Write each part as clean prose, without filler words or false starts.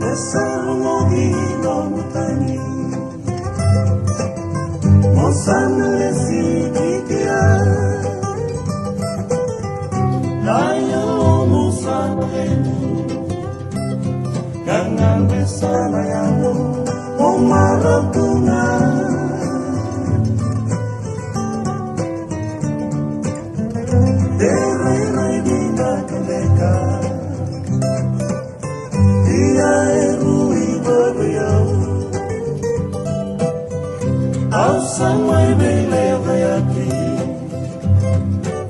Desarmogido mutani Mosanle sikikia Layo musanlenu Gangan besana yamu Omaratuna Derai vida kaleka Dia erui berbeliau Au samai beleva yaki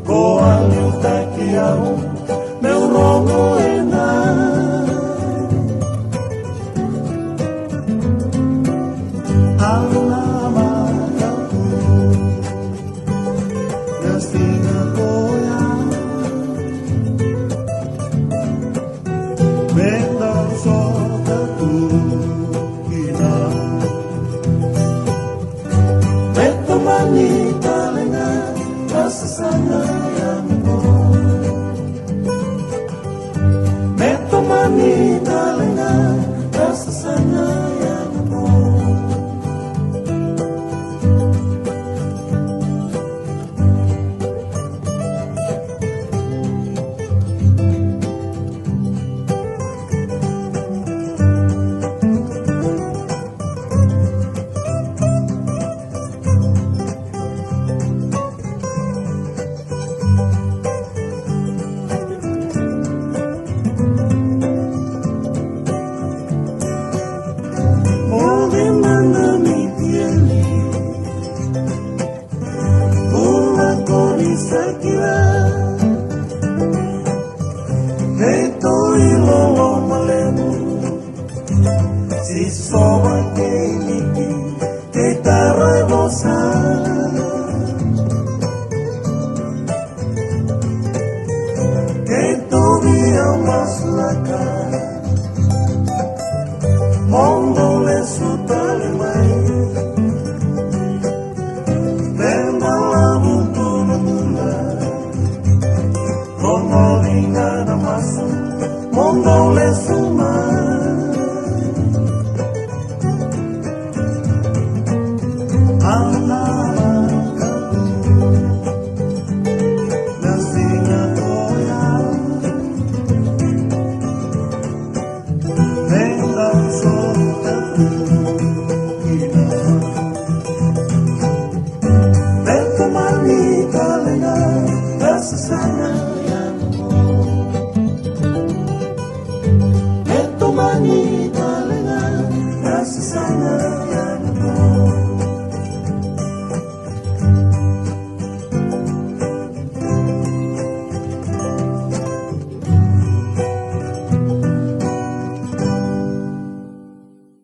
Ko aliu takiau Meu rogo ena Alama yaku Yastina koya Vendang soda tukina Metomani talenga Rasa sayangmu Metomani talenga Rasa sayangmu Si soba que niki te tarrebosa que todavía más la cara mondo le sutale mai Venda la buntuna mula Como lingana masa mondo le suma Manita lengan, rasa sayang yang